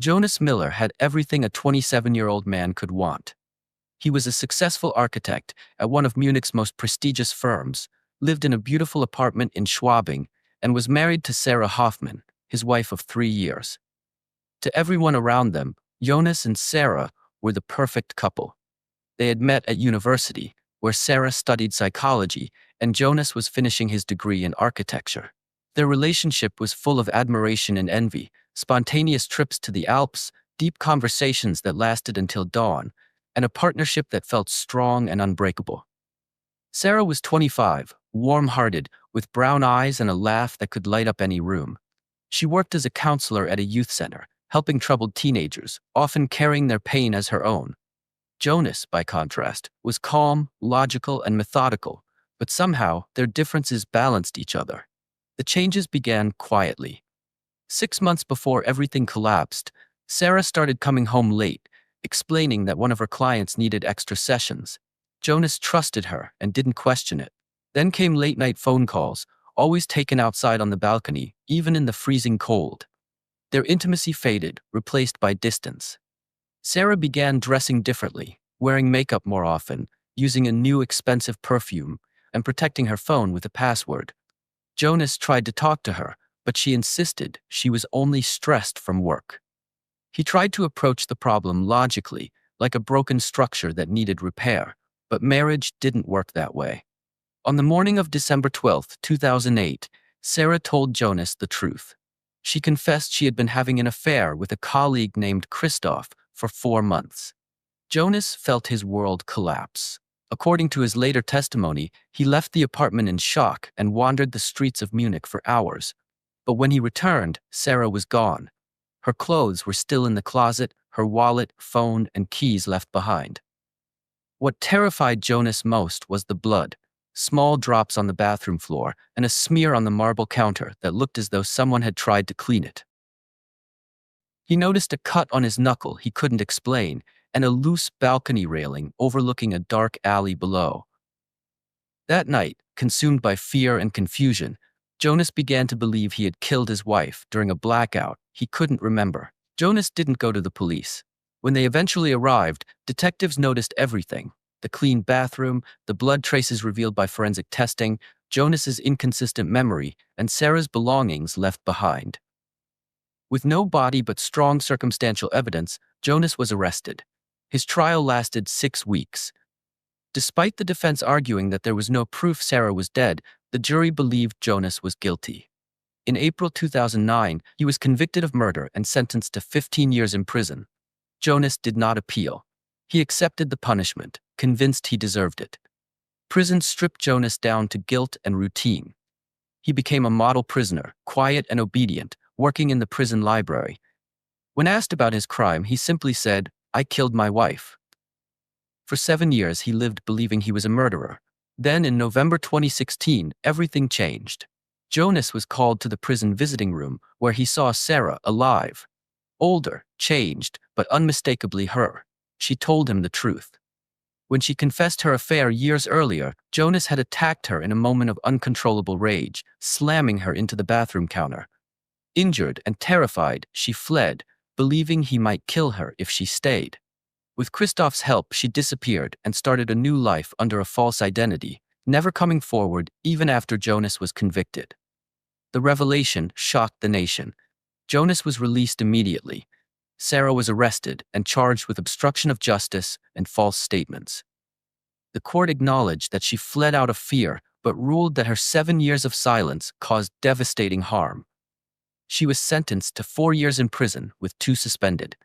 Jonas Miller had everything a 27-year-old man could want. He was a successful architect at one of Munich's most prestigious firms, lived in a beautiful apartment in Schwabing, and was married to Sarah Hoffman, his wife of 3 years. To everyone around them, Jonas and Sarah were the perfect couple. They had met at university, where Sarah studied psychology and Jonas was finishing his degree in architecture. Their relationship was full of admiration and envy, spontaneous trips to the Alps, deep conversations that lasted until dawn, and a partnership that felt strong and unbreakable. Sarah was 25, warm-hearted, with brown eyes and a laugh that could light up any room. She worked as a counselor at a youth center, helping troubled teenagers, often carrying their pain as her own. Jonas, by contrast, was calm, logical, and methodical, but somehow their differences balanced each other. The changes began quietly. 6 months before everything collapsed, Sarah started coming home late, explaining that one of her clients needed extra sessions. Jonas trusted her and didn't question it. Then came late-night phone calls, always taken outside on the balcony, even in the freezing cold. Their intimacy faded, replaced by distance. Sarah began dressing differently, wearing makeup more often, using a new expensive perfume, and protecting her phone with a password. Jonas tried to talk to her, but she insisted she was only stressed from work. He tried to approach the problem logically, like a broken structure that needed repair, but marriage didn't work that way. On the morning of December 12, 2008, Sarah told Jonas the truth. She confessed she had been having an affair with a colleague named Christoph for 4 months. Jonas felt his world collapse. According to his later testimony, he left the apartment in shock and wandered the streets of Munich for hours. But when he returned, Sarah was gone. Her clothes were still in the closet, her wallet, phone, and keys left behind. What terrified Jonas most was the blood. Small drops on the bathroom floor and a smear on the marble counter that looked as though someone had tried to clean it. He noticed a cut on his knuckle he couldn't explain and a loose balcony railing overlooking a dark alley below. That night, consumed by fear and confusion, Jonas began to believe he had killed his wife during a blackout he couldn't remember. Jonas didn't go to the police. When they eventually arrived, detectives noticed everything: the clean bathroom, the blood traces revealed by forensic testing, Jonas's inconsistent memory, and Sarah's belongings left behind. With no body but strong circumstantial evidence, Jonas was arrested. His trial lasted 6 weeks. Despite the defense arguing that there was no proof Sarah was dead, the jury believed Jonas was guilty. In April 2009, he was convicted of murder and sentenced to 15 years in prison. Jonas did not appeal. He accepted the punishment, convinced he deserved it. Prison stripped Jonas down to guilt and routine. He became a model prisoner, quiet and obedient, working in the prison library. When asked about his crime, he simply said, "I killed my wife." For 7 years, he lived believing he was a murderer. Then, in November 2016, everything changed. Jonas was called to the prison visiting room, where he saw Sarah alive. Older, changed, but unmistakably her. She told him the truth. When she confessed her affair years earlier, Jonas had attacked her in a moment of uncontrollable rage, slamming her into the bathroom counter. Injured and terrified, she fled, believing he might kill her if she stayed. With Christoph's help, she disappeared and started a new life under a false identity, never coming forward even after Jonas was convicted. The revelation shocked the nation. Jonas was released immediately. Sarah was arrested and charged with obstruction of justice and false statements. The court acknowledged that she fled out of fear, but ruled that her 7 years of silence caused devastating harm. She was sentenced to 4 years in prison, with 2 suspended.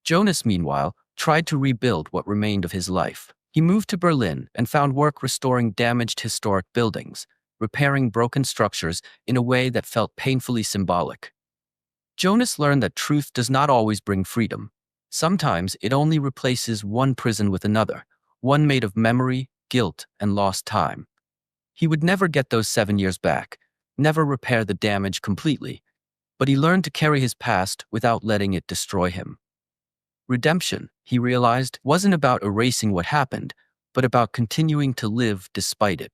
Jonas, meanwhile, tried to rebuild what remained of his life. He moved to Berlin and found work restoring damaged historic buildings, repairing broken structures in a way that felt painfully symbolic. Jonas learned that truth does not always bring freedom. Sometimes it only replaces one prison with another, one made of memory, guilt, and lost time. He would never get those 7 years back, never repair the damage completely, but he learned to carry his past without letting it destroy him. Redemption, he realized, wasn't about erasing what happened, but about continuing to live despite it.